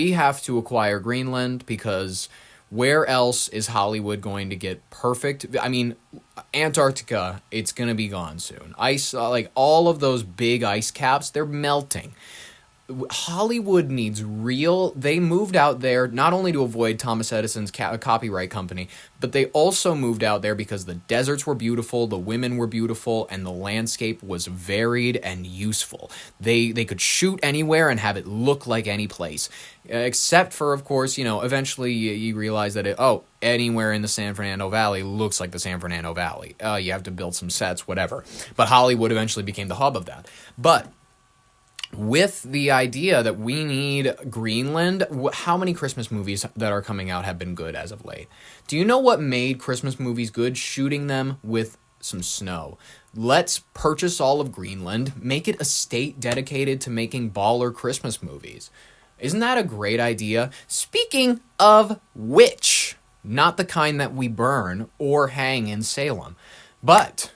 We have to acquire Greenland because where else is Hollywood going to get perfect? I mean, Antarctica, it's going to be gone soon. Ice, like all of those big ice caps, they're melting. Hollywood needs real. They moved out there not only to avoid Thomas Edison's copyright company, but they also moved out there because the deserts were beautiful, the women were beautiful, and the landscape was varied and useful. They could shoot anywhere and have it look like any place, except for, of course, eventually you realize that anywhere in the San Fernando Valley looks like the San Fernando Valley. You have to build some sets, whatever. But Hollywood eventually became the hub of that. But with the idea that we need Greenland, how many Christmas movies that are coming out have been good as of late? Do you know what made Christmas movies good? Shooting them with some snow. Let's purchase all of Greenland, make it a state dedicated to making baller Christmas movies. Isn't that a great idea? Speaking of which, not the kind that we burn or hang in Salem, but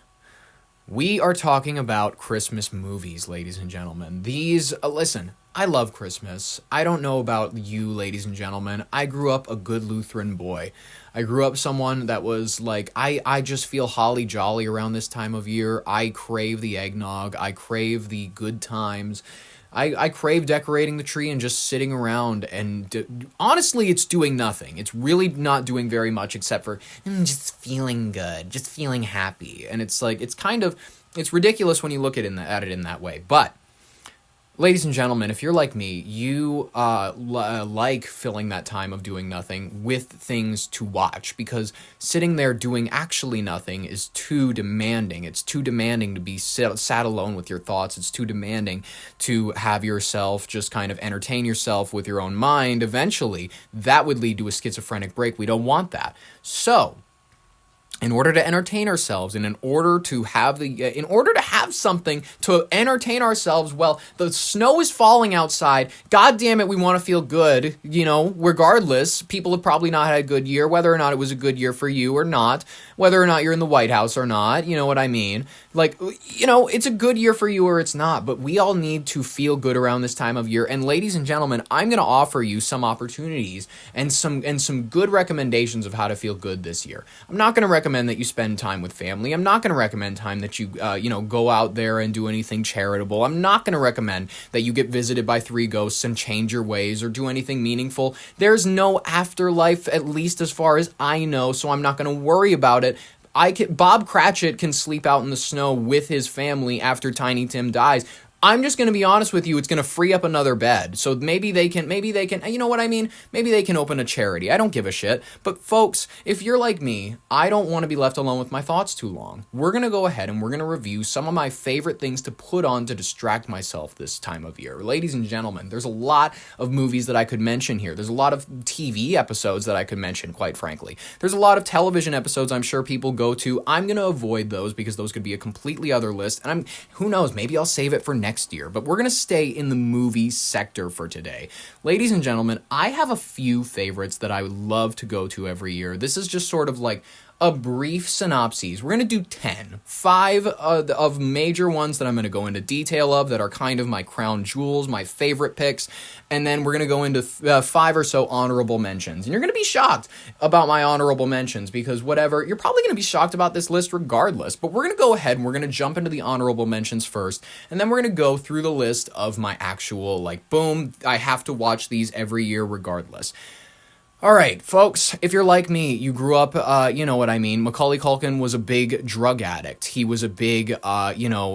we are talking about Christmas movies, ladies and gentlemen. Listen, I love Christmas. I don't know about you, ladies and gentlemen. I grew up a good Lutheran boy. I grew up someone that was like, I just feel holly jolly around this time of year. I crave the eggnog. I crave the good times. I crave decorating the tree and just sitting around, and honestly, it's doing nothing. It's really not doing very much except for just feeling good, just feeling happy. And it's like, it's ridiculous when you look at it in that way. But ladies and gentlemen, if you're like me, you like filling that time of doing nothing with things to watch, because sitting there doing actually nothing is too demanding. It's too demanding to be sat alone with your thoughts. It's too demanding to have yourself just kind of entertain yourself with your own mind. Eventually, that would lead to a schizophrenic break. We don't want that. So, in order to entertain ourselves, and in order to have something to entertain ourselves, well, the snow is falling outside. God damn it, we want to feel good, regardless. People have probably not had a good year, whether or not it was a good year for you or not, whether or not you're in the White House or not, you know what I mean? Like, it's a good year for you or it's not, but we all need to feel good around this time of year. And ladies and gentlemen, I'm going to offer you some opportunities and some good recommendations of how to feel good this year. I'm not going to recommend that you spend time with family. I'm not going to recommend time that you, go out there and do anything charitable. I'm not going to recommend that you get visited by 3 ghosts and change your ways or do anything meaningful. There's no afterlife, at least as far as I know, so I'm not going to worry about it. Bob Cratchit can sleep out in the snow with his family after Tiny Tim dies. I'm just going to be honest with you, it's going to free up another bed. So maybe they can, you know what I mean? Maybe they can open a charity. I don't give a shit. But folks, if you're like me, I don't want to be left alone with my thoughts too long. We're going to go ahead and we're going to review some of my favorite things to put on to distract myself this time of year. Ladies and gentlemen, there's a lot of movies that I could mention here. There's a lot of TV episodes that I could mention, quite frankly. There's a lot of television episodes I'm sure people go to. I'm going to avoid those because those could be a completely other list. And who knows, maybe I'll save it for next year, but we're going to stay in the movie sector for today. Ladies and gentlemen, I have a few favorites that I would love to go to every year. This is just sort of like a brief synopsis. We're going to do 5 of major ones that I'm going to go into detail of that are kind of my crown jewels, my favorite picks, and then we're going to go into 5 or so honorable mentions. And you're going to be shocked about my honorable mentions because you're probably going to be shocked about this list regardless, but we're going to go ahead and we're going to jump into the honorable mentions first, and then we're going to go through the list of my actual, boom, I have to watch these every year regardless. All right, folks, if you're like me, you grew up, you know what I mean. Macaulay Culkin was a big drug addict. He was a big,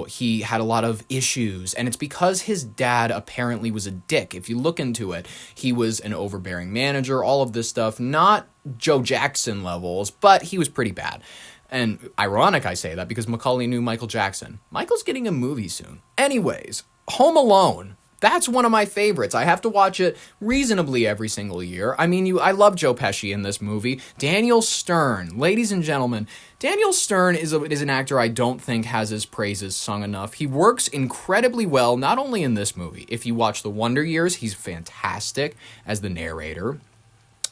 he had a lot of issues. And it's because his dad apparently was a dick. If you look into it, he was an overbearing manager, all of this stuff. Not Joe Jackson levels, but he was pretty bad. And ironic I say that because Macaulay knew Michael Jackson. Michael's getting a movie soon. Anyways, Home Alone. That's one of my favorites. I have to watch it reasonably every single year. I mean, I love Joe Pesci in this movie. Daniel Stern. Ladies and gentlemen, Daniel Stern is an actor I don't think has his praises sung enough. He works incredibly well, not only in this movie. If you watch The Wonder Years, he's fantastic as the narrator.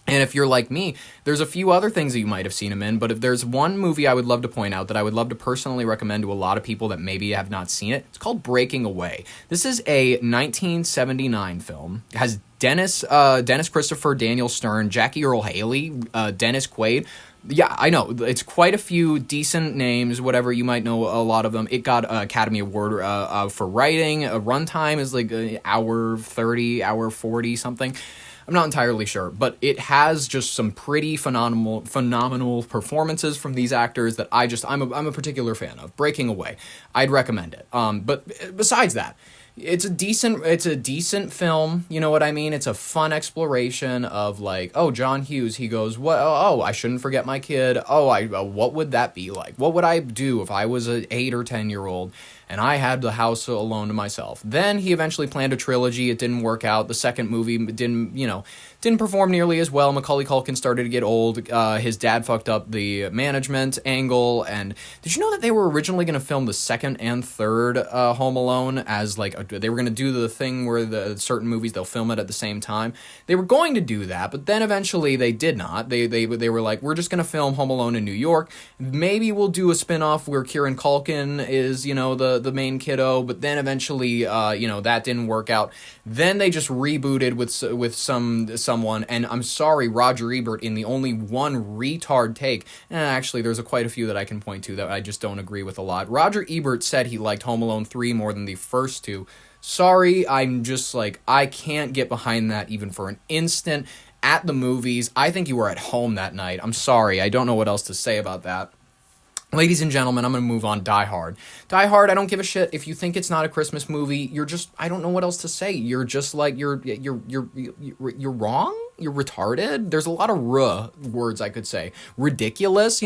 And if you're like me, there's a few other things that you might have seen him in, but if there's one movie I would love to point out that I would love to personally recommend to a lot of people that maybe have not seen it, it's called Breaking Away. This is a 1979 film. It has Dennis Christopher, Daniel Stern, Jackie Earle Haley, Dennis Quaid. Yeah, I know. It's quite a few decent names, whatever. You might know a lot of them. It got an Academy Award for writing. A runtime is like an hour 30, hour 40, something. I'm not entirely sure, but it has just some pretty phenomenal performances from these actors that I'm a particular fan of. Breaking Away, I'd recommend it. But besides that, it's a decent film. You know what I mean? It's a fun exploration of like, oh, John Hughes. He goes, what? Oh, I shouldn't forget my kid. Oh, what would that be like? What would I do if I was an 8 or 10-year-old? And I had the house alone to myself. Then he eventually planned a trilogy. It didn't work out. The second movie didn't perform nearly as well. Macaulay Culkin started to get old. His dad fucked up the management angle. And did you know that they were originally going to film the second and third Home Alone as like they were going to do the thing where the certain movies they'll film it at the same time. They were going to do that, but then eventually they did not. They were like, we're just going to film Home Alone in New York. Maybe we'll do a spin-off where Kieran Culkin is the main kiddo, but then eventually that didn't work out. Then they just rebooted with someone, and I'm sorry, Roger Ebert, in the only one retard take, and actually there's quite a few that I can point to that I just don't agree with a lot. Roger Ebert said he liked Home Alone 3 more than the first two. Sorry, I'm just like, I can't get behind that even for an instant. At the movies, I think you were at home that night. I'm sorry, I don't know what else to say about that. Ladies and gentlemen, I'm going to move on. Die Hard. Die Hard, I don't give a shit. If you think it's not a Christmas movie, you're just, I don't know what else to say. You're just like, you're wrong? You're retarded? There's a lot of words I could say. Ridiculous,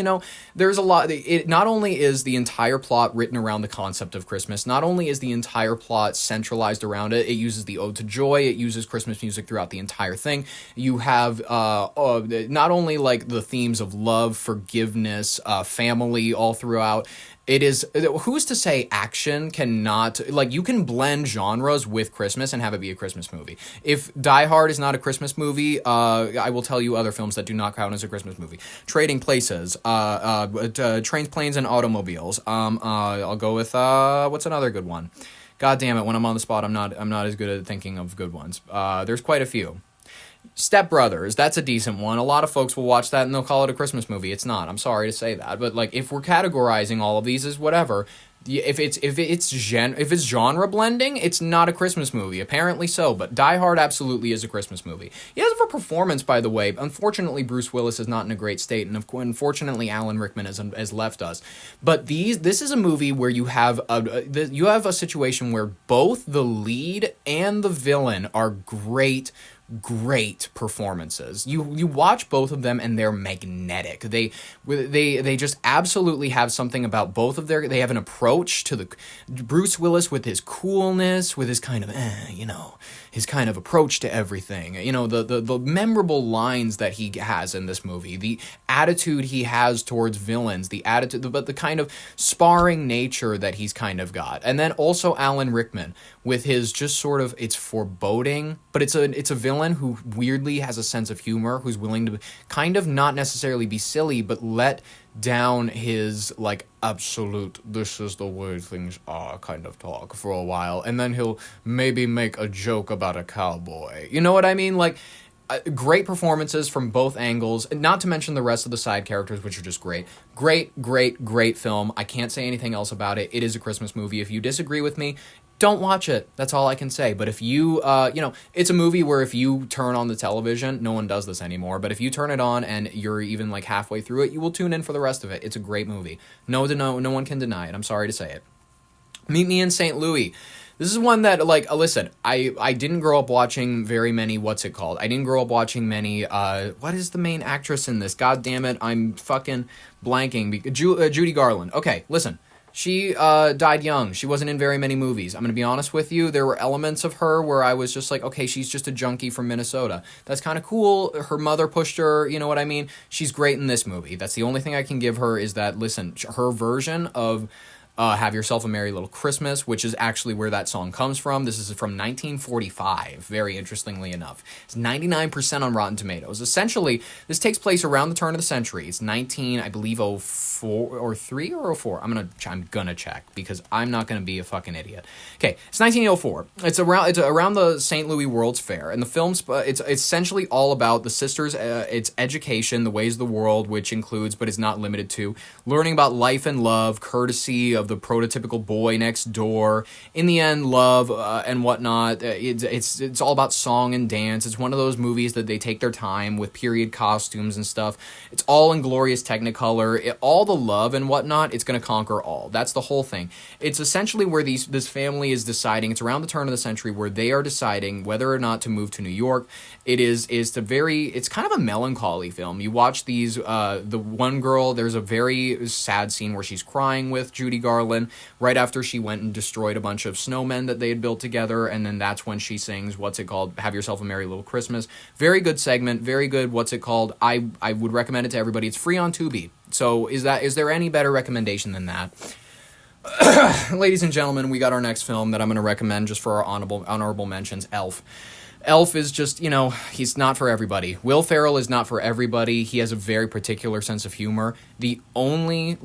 there's a lot. It not only is the entire plot written around the concept of Christmas, not only is the entire plot centralized around it, it uses the Ode to Joy, it uses Christmas music throughout the entire thing. You have not only like the themes of love, forgiveness, family all throughout. It is, who's to say action cannot, like, you can blend genres with Christmas and have it be a Christmas movie. If Die Hard is not a Christmas movie, I will tell you other films that do not count as a Christmas movie. Trading Places, Trains, Planes, and Automobiles. I'll go with, what's another good one? God damn it, when I'm on the spot, I'm not as good at thinking of good ones. There's quite a few. Step Brothers, that's a decent one. A lot of folks will watch that and they'll call it a Christmas movie. It's not. I'm sorry to say that, but like if we're categorizing all of these as whatever, if it's genre blending, it's not a Christmas movie. Apparently so, but Die Hard absolutely is a Christmas movie. He has a performance, by the way. Unfortunately, Bruce Willis is not in a great state, and unfortunately, Alan Rickman has left us. But this is a movie where you have a situation where both the lead and the villain are great performances. You watch both of them and they're magnetic. They just absolutely have something about both of they have an approach to the Bruce Willis with his coolness, with his kind of his kind of approach to everything. The memorable lines that he has in this movie, the attitude he has towards villains, but the kind of sparring nature that he's kind of got. And then also Alan Rickman with his just sort of, it's foreboding, but it's a villain who weirdly has a sense of humor, who's willing to kind of not necessarily be silly, but let down his like absolute this is the way things are kind of talk for a while, and then he'll maybe make a joke about a cowboy. You know what I mean? Like great performances from both angles, not to mention the rest of the side characters, which are just great. Great film. I can't say anything else about it. It is a Christmas movie. If you disagree with me, don't watch it. That's all I can say. But if you, it's a movie where if you turn on the television, no one does this anymore, but if you turn it on and you're even like halfway through it, you will tune in for the rest of it. It's a great movie. No one can deny it. I'm sorry to say it. Meet Me in St. Louis. This is one that, like, listen, I didn't grow up watching very many, what's it called? I didn't grow up watching many, what is the main actress in this? God damn it, I'm fucking blanking. Judy Garland. Okay, listen. She died young. She wasn't in very many movies. I'm going to be honest with you. There were elements of her where I was just like, okay, she's just a junkie from Minnesota. That's kind of cool. Her mother pushed her, you know what I mean? She's great in this movie. That's the only thing I can give her is that, listen, her version of Have Yourself a Merry Little Christmas, which is actually where that song comes from. This is from 1945, very interestingly enough. It's 99% on Rotten Tomatoes. Essentially, this takes place around the turn of the century. It's 19, I believe, 04 or 3 or 04. I'm gonna check because I'm not gonna be a fucking idiot. Okay, it's 1904. It's around the St. Louis World's Fair, and the film's it's essentially all about the sisters, its education, the ways of the world, which includes but is not limited to learning about life and love, courtesy of the prototypical boy next door. In the end, love and whatnot. It's all about song and dance. It's one of those movies that they take their time with period costumes and stuff. It's all in glorious Technicolor. All the love and whatnot. It's going to conquer all. That's the whole thing. It's essentially where this family is deciding. It's around the turn of the century where they are deciding whether or not to move to New York. It's kind of a melancholy film. You watch these. The one girl. There's a very sad scene where she's crying with Judy Garland right after she went and destroyed a bunch of snowmen that they had built together, and then that's when she sings, what's it called, Have Yourself a Merry Little Christmas. Very good segment, very good, what's it called, I would recommend it to everybody. It's free on Tubi, so is there any better recommendation than that? Ladies and gentlemen, we got our next film that I'm going to recommend just for our honorable mentions, Elf. Elf is just, he's not for everybody. Will Ferrell is not for everybody. He has a very particular sense of humor. The only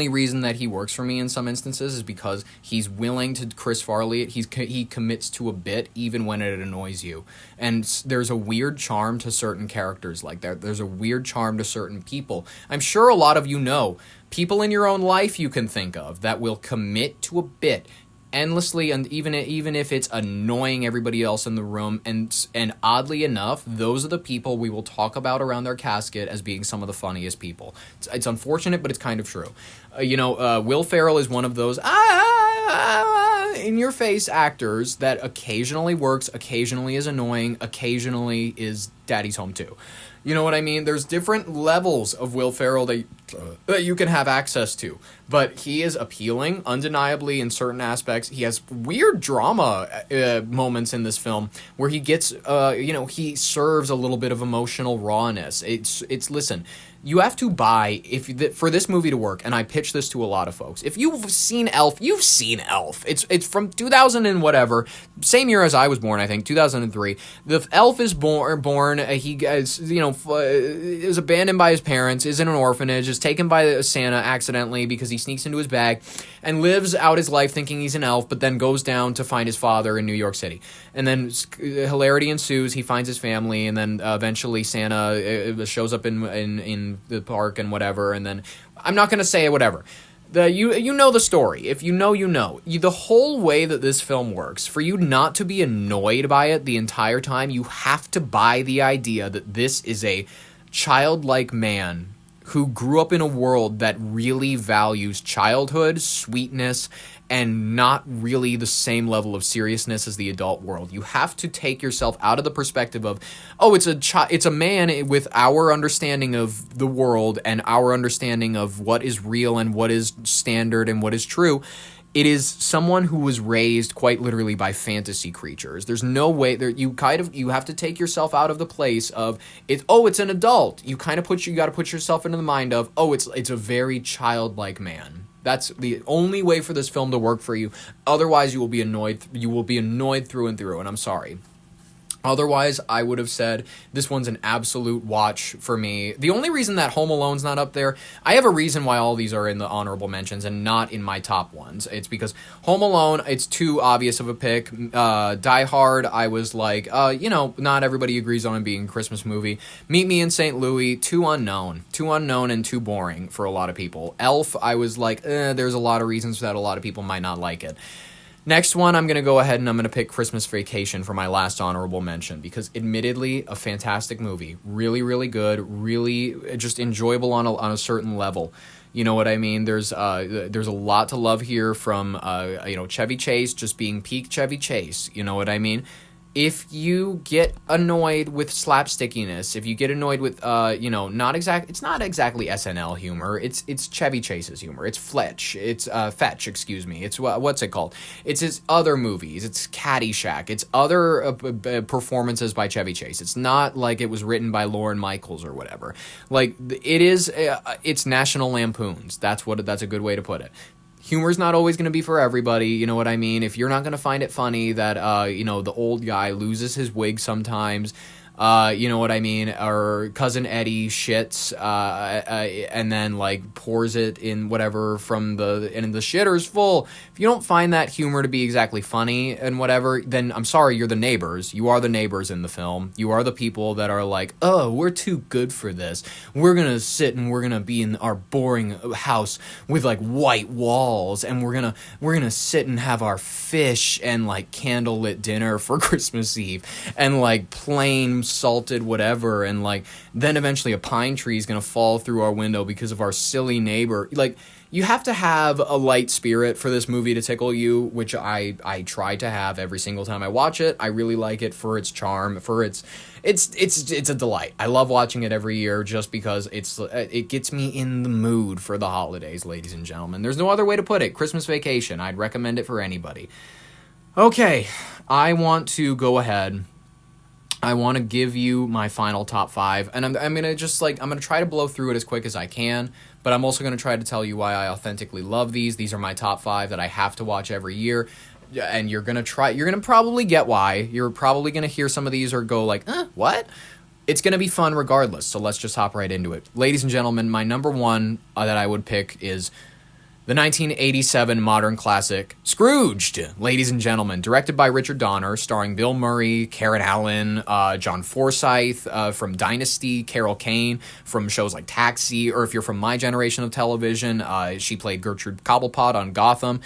reason that he works for me in some instances is because he's willing to Chris Farley it. He commits to a bit even when it annoys you. And there's a weird charm to certain characters like that. There's a weird charm to certain people. I'm sure a lot of you know people in your own life you can think of that will commit to a bit endlessly, and even if it's annoying everybody else in the room, and oddly enough, those are the people we will talk about around their casket as being some of the funniest people. It's unfortunate, but it's kind of true. Will Ferrell is one of those in-your-face actors that occasionally works, occasionally is annoying, occasionally is Daddy's Home 2. You know what I mean? There's different levels of Will Ferrell that you can have access to. But he is appealing, undeniably, in certain aspects. He has weird drama moments in this film where he gets, he serves a little bit of emotional rawness. Listen, you have to buy, for this movie to work, and I pitch this to a lot of folks. If you've seen Elf, you've seen Elf. It's from 2000 and whatever, same year as I was born, I think, 2003. The Elf is born, he is abandoned by his parents, is in an orphanage, is taken by Santa accidentally because he sneaks into his bag, and lives out his life thinking he's an elf, but then goes down to find his father in New York City. And then hilarity ensues, he finds his family, and then eventually Santa shows up in the park and whatever, and then I'm not going to say whatever. You know the story. If you know, you know. The whole way that this film works, for you not to be annoyed by it the entire time, you have to buy the idea that this is a childlike man who grew up in a world that really values childhood, sweetness, and not really the same level of seriousness as the adult world. You have to take yourself out of the perspective of, it's a man with our understanding of the world and our understanding of what is real and what is standard and what is true. It is someone who was raised quite literally by fantasy creatures. There's no way that you have to take yourself out of the place of it's an adult. You got to put yourself into the mind of, it's a very childlike man. That's the only way for this film to work for you. Otherwise, you will be annoyed. You will be annoyed through and through, and I'm sorry. Otherwise, I would have said this one's an absolute watch for me. The only reason that Home Alone's not up there, I have a reason why all these are in the honorable mentions and not in my top ones. It's because Home Alone, it's too obvious of a pick. Die Hard, I was like, not everybody agrees on it being a Christmas movie. Meet Me in St. Louis, too unknown and too boring for a lot of people. Elf, I was like, there's a lot of reasons that a lot of people might not like it. Next one, I'm going to go ahead and I'm going to pick Christmas Vacation for my last honorable mention because admittedly, a fantastic movie. Really, really good. Really just enjoyable on a certain level. You know what I mean? There's a lot to love here from, Chevy Chase just being peak Chevy Chase. You know what I mean? if you get annoyed with slapstickiness, if you get annoyed with it's not exactly SNL humor. It's Chevy Chase's humor. It's Fetch, excuse me. It's what's it called? It's his other movies. It's Caddyshack. It's other performances by Chevy Chase. It's not like it was written by Lorne Michaels or whatever. Like it is. It's National Lampoons. That's a good way to put it. Humor's not always going to be for everybody, you know what I mean? If you're not going to find it funny that, the old guy loses his wig sometimes, you know what I mean? Or Cousin Eddie shits, and then, like, pours it in whatever and the shitter's full. If you don't find that humor to be exactly funny and whatever, then I'm sorry, you're the neighbors. You are the neighbors in the film. You are the people that are like, oh, we're too good for this. We're gonna sit and we're gonna be in our boring house with, like, white walls, and we're gonna sit and have our fish and, like, candlelit dinner for Christmas Eve, and, like, plain salted whatever, and like then eventually a pine tree is gonna fall through our window because of our silly neighbor. Like, you have to have a light spirit for this movie to tickle you, which I try to have every single time I watch it. I really like it for its charm, for it's a delight. I love watching it every year just because it gets me in the mood for the holidays, ladies and gentlemen. There's no other way to put it. Christmas Vacation. I'd recommend it for anybody. Okay, I want to go ahead. I want to give you my final top 5, and I'm going to try to blow through it as quick as I can, but I'm also going to try to tell you why I authentically love these. These are my top 5 that I have to watch every year, and you're going to probably get why. You're probably going to hear some of these or go like, what? It's going to be fun regardless, so let's just hop right into it. Ladies and gentlemen, my number 1 that I would pick is the 1987 modern classic, Scrooged, ladies and gentlemen, directed by Richard Donner, starring Bill Murray, Karen Allen, John Forsythe from Dynasty, Carol Kane from shows like Taxi, or if you're from my generation of television, she played Gertrude Cobblepot on Gotham.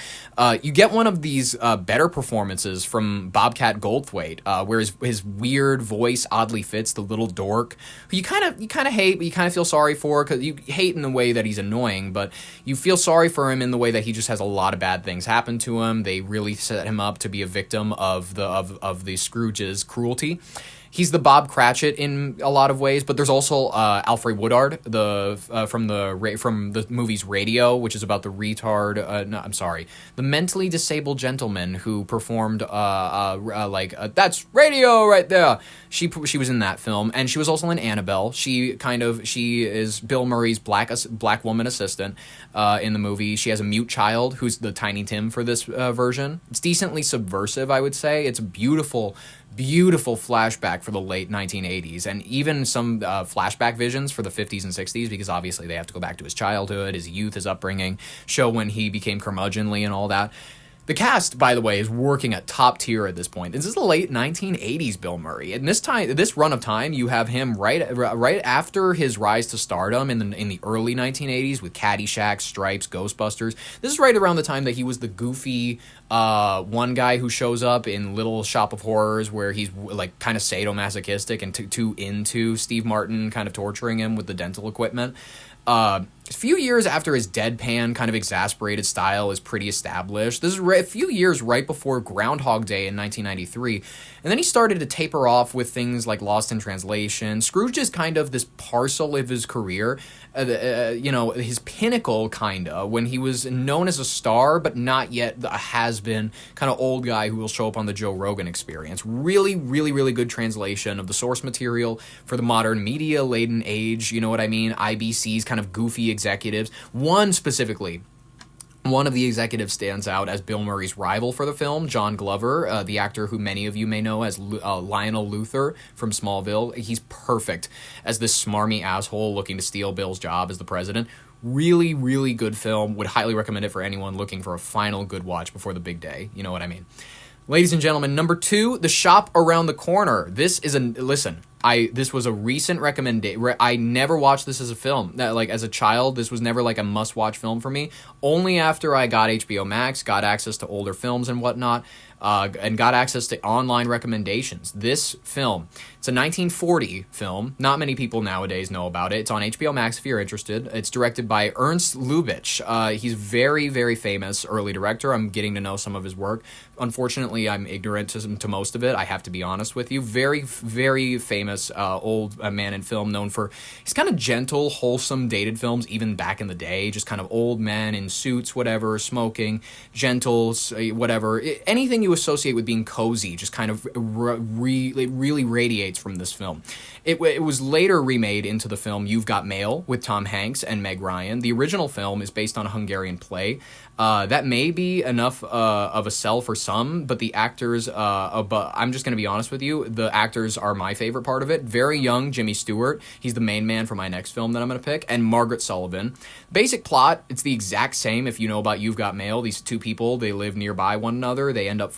You get one of these better performances from Bobcat Goldthwait, where his weird voice oddly fits the little dork, who you kind of hate, but you kind of feel sorry for, because you hate in the way that he's annoying, but you feel sorry for him in the way that he just has a lot of bad things happen to him. They really set him up to be a victim of the Scrooge's cruelty. He's the Bob Cratchit in a lot of ways, but there's also Alfred Woodard, from the movies Radio, which is about the the mentally disabled gentleman who performed that's Radio right there. She was in that film, and she was also in Annabelle. She is Bill Murray's black woman assistant in the movie. She has a mute child who's the Tiny Tim for this version. It's decently subversive, I would say. It's a beautiful flashback for the late 1980s, and even some flashback visions for the 50s and 60s, because obviously they have to go back to his childhood, his youth, his upbringing, show when he became curmudgeonly and all that. The cast, by the way, is working at top tier at this point. This is the late 1980s Bill Murray. And this run of time, you have him right after his rise to stardom in the early 1980s with Caddyshack, Stripes, Ghostbusters. This is right around the time that he was the goofy one guy who shows up in Little Shop of Horrors, where he's like kind of sadomasochistic and too into Steve Martin kind of torturing him with the dental equipment. A few years after his deadpan, kind of exasperated style is pretty established. This is a few years right before Groundhog Day in 1993. And then he started to taper off with things like Lost in Translation. Scrooge is kind of this parcel of his career, his pinnacle, kind of, when he was known as a star, but not yet a has-been kind of old guy who will show up on the Joe Rogan Experience. Really, really, really good translation of the source material for the modern media-laden age, you know what I mean? IBC's kind of goofy executives. One of the executives stands out as Bill Murray's rival for the film, John Glover, the actor who many of you may know as Lionel Luthor from Smallville. He's perfect as this smarmy asshole looking to steal Bill's job as the president. Really, really good film. Would highly recommend it for anyone looking for a final good watch before the big day. You know what I mean? Ladies and gentlemen, number 2, The Shop Around the Corner. This was a recent recommendation. I never watched this as a film. As a child, this was never like a must-watch film for me. Only after I got HBO Max, got access to older films and whatnot, and got access to online recommendations. This film, it's a 1940 film. Not many people nowadays know about it. It's on HBO Max if you're interested. It's directed by Ernst Lubitsch. He's very, very famous early director. I'm getting to know some of his work. Unfortunately, I'm ignorant to most of it. I have to be honest with you. Very, very famous old man in film, known for his kind of gentle, wholesome, dated films, even back in the day. Just kind of old men in suits, whatever, smoking, gentle, whatever. Anything you associate with being cozy just kind of really radiates from this film. It was later remade into the film You've Got Mail with Tom Hanks and Meg Ryan. The original film is based on a Hungarian play. That may be enough of a sell for some, but the actors, but I'm just going to be honest with you, the actors are my favorite part of it. Very young Jimmy Stewart, he's the main man for my next film that I'm going to pick, and Margaret Sullivan. Basic plot, it's the exact same if you know about You've Got Mail. These two people, they live nearby one another, they end up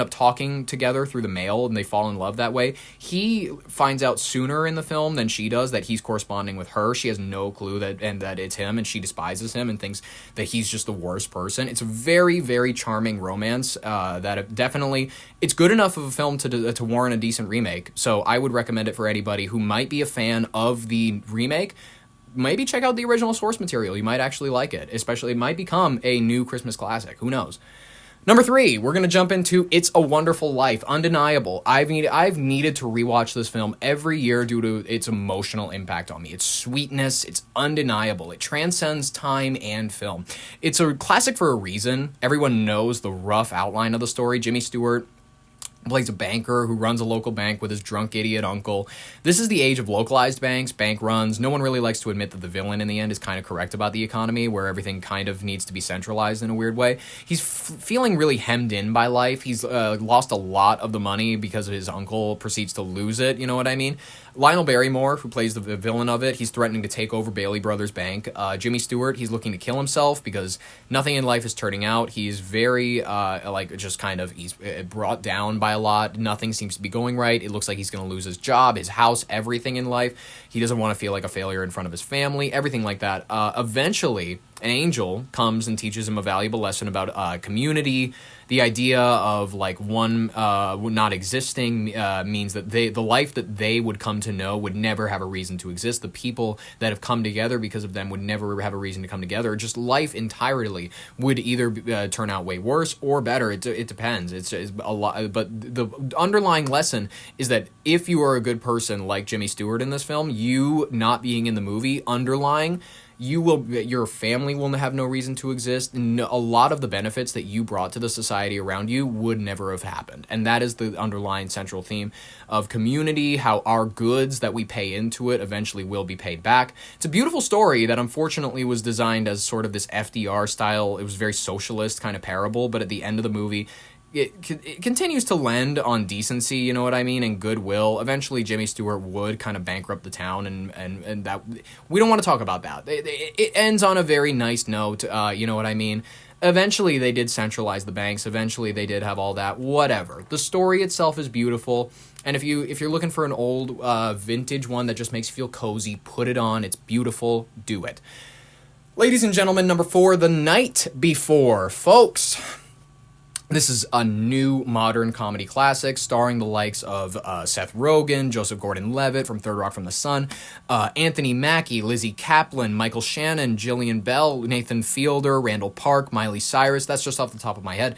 talking together through the mail, and they fall in love that way. He finds out sooner in the film than she does that he's corresponding with her. She has no clue that it's him, and she despises him and thinks that he's just the worst person. It's a very, very charming romance that definitely, it's good enough of a film to warrant a decent remake. So I would recommend it for anybody who might be a fan of the remake. Maybe check out the original source material. You might actually like it. Especially, it might become a new Christmas classic. Who knows? Number 3, we're going to jump into It's a Wonderful Life. Undeniable. I've needed to rewatch this film every year due to its emotional impact on me. Its sweetness, it's undeniable. It transcends time and film. It's a classic for a reason. Everyone knows the rough outline of the story. Jimmy Stewart plays a banker who runs a local bank with his drunk idiot uncle. This is the age of localized banks, bank runs. No one really likes to admit that the villain in the end is kind of correct about the economy, where everything kind of needs to be centralized in a weird way. He's feeling really hemmed in by life. He's lost a lot of the money because his uncle proceeds to lose it, you know what I mean? Lionel Barrymore, who plays the villain of it, he's threatening to take over Bailey Brothers Bank. Jimmy Stewart, he's looking to kill himself because nothing in life is turning out. He's very, he's brought down by a lot. Nothing seems to be going right. It looks like he's going to lose his job, his house, everything in life. He doesn't want to feel like a failure in front of his family, everything like that. Eventually, an angel comes and teaches him a valuable lesson about community. The idea of like one not existing means that the life that they would come to know would never have a reason to exist. The people that have come together because of them would never have a reason to come together. Just life entirely would either turn out way worse or better. It depends. It's a lot, but the underlying lesson is that if you are a good person like Jimmy Stewart in this film, you not being in the movie, underlying, your family will have no reason to exist. A lot of the benefits that you brought to the society around you would never have happened. And that is the underlying central theme of community, how our goods that we pay into it eventually will be paid back. It's a beautiful story that unfortunately was designed as sort of this FDR style. It was very socialist kind of parable, but at the end of the movie, it continues to lend on decency, you know what I mean, and goodwill. Eventually, Jimmy Stewart would kind of bankrupt the town, and that we don't want to talk about that. It ends on a very nice note, you know what I mean. Eventually, they did centralize the banks. Eventually, they did have all that. Whatever. The story itself is beautiful, and if you're looking for an old vintage one that just makes you feel cozy, put it on. It's beautiful. Do it. Ladies and gentlemen, number 4, The Night Before, folks. This is a new modern comedy classic starring the likes of Seth Rogen, Joseph Gordon-Levitt from Third Rock from the Sun, Anthony Mackie, Lizzie Kaplan, Michael Shannon, Jillian Bell, Nathan Fielder, Randall Park, Miley Cyrus. That's just off the top of my head.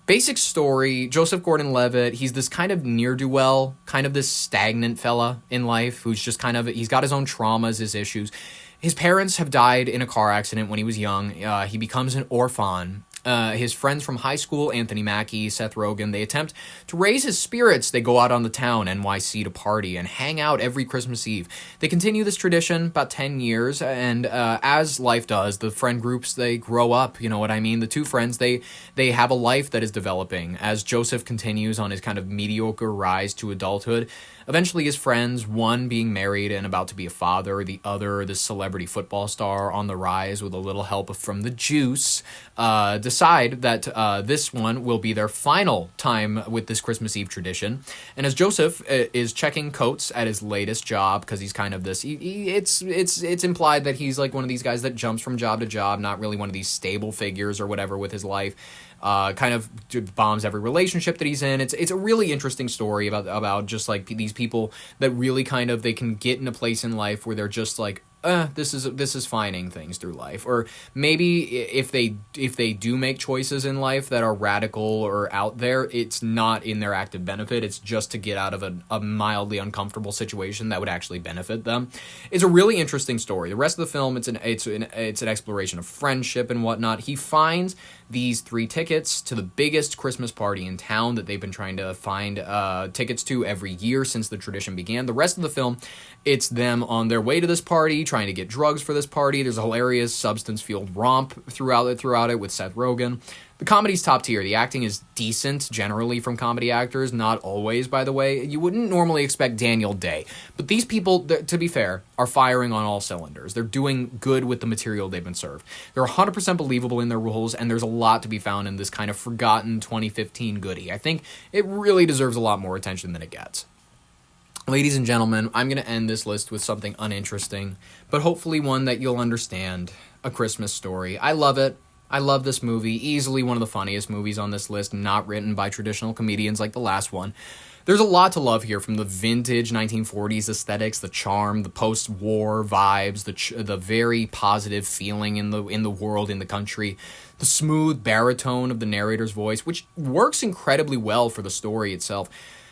Basic story, Joseph Gordon-Levitt, he's this kind of ne'er-do-well, kind of this stagnant fella in life who's just he's got his own traumas, his issues. His parents have died in a car accident when he was young. He becomes an orphan. His friends from high school, Anthony Mackie, Seth Rogen, they attempt to raise his spirits. They go out on the town, NYC, to party and hang out every Christmas Eve. They continue this tradition about 10 years, and as life does, the friend groups, they grow up, you know what I mean? The two friends, they have a life that is developing. As Joseph continues on his kind of mediocre rise to adulthood, eventually his friends, one being married and about to be a father, the other, this celebrity football star on the rise with a little help from the juice, decide that this one will be their final time with this Christmas Eve tradition. And as Joseph is checking coats at his latest job, because he's kind of this, it's implied that he's like one of these guys that jumps from job to job, not really one of these stable figures or whatever with his life. kind of bombs every relationship that he's in. It's a really interesting story about just like these people that really kind of, they can get in a place in life where they're just like, this is finding things through life. Or maybe if they do make choices in life that are radical or out there, it's not in their active benefit. It's just to get out of a mildly uncomfortable situation that would actually benefit them. It's a really interesting story. The rest of the film, it's an exploration of friendship and whatnot. He finds these 3 tickets to the biggest Christmas party in town that they've been trying to find tickets to every year since the tradition began. The rest of the film, it's them on their way to this party, trying to get drugs for this party. There's a hilarious substance-fueled romp throughout it with Seth Rogen. The comedy's top tier. The acting is decent, generally, from comedy actors. Not always, by the way. You wouldn't normally expect Daniel Day. But these people, to be fair, are firing on all cylinders. They're doing good with the material they've been served. They're 100% believable in their roles, and there's a lot to be found in this kind of forgotten 2015 goodie. I think it really deserves a lot more attention than it gets. Ladies and gentlemen, I'm going to end this list with something uninteresting, but hopefully one that you'll understand. A Christmas Story. I love it. I love this movie. Easily one of the funniest movies on this list, not written by traditional comedians like the last one. There's a lot to love here, from the vintage 1940s aesthetics, the charm, the post-war vibes, the very positive feeling in the world, in the country, the smooth baritone of the narrator's voice, which works incredibly well for the story itself.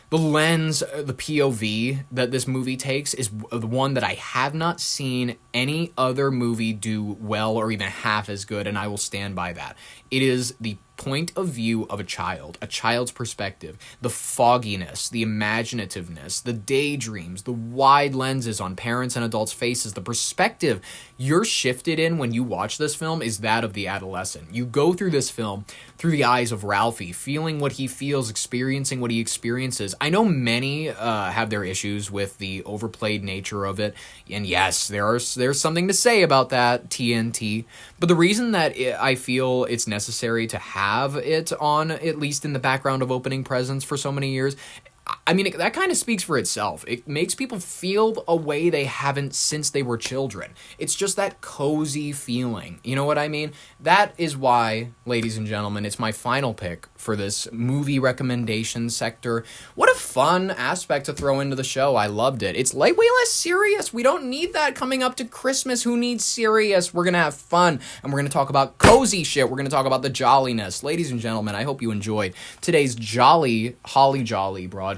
The lens, the POV that this movie takes is the one that I have not seen any other movie do well or even half as good, and I will stand by that. It is the point of view of a child's perspective, the fogginess, the imaginativeness, the daydreams, the wide lenses on parents and adults' faces. The perspective you're shifted in when you watch this film is that of the adolescent. You go through this film through the eyes of Ralphie, feeling what he feels, experiencing what he experiences. I know many have their issues with the overplayed nature of it, and yes, there's something to say about that, TNT, but the reason that I feel it's necessary to have it on, at least in the background of opening presents for so many years, I mean, that kind of speaks for itself. It makes people feel a way they haven't since they were children. It's just that cozy feeling. You know what I mean? That is why, ladies and gentlemen, it's my final pick for this movie recommendation sector. What a fun aspect to throw into the show. I loved it. It's way less serious. We don't need that coming up to Christmas. Who needs serious? We're going to have fun, and we're going to talk about cozy shit. We're going to talk about the jolliness. Ladies and gentlemen, I hope you enjoyed today's holly jolly broadcast.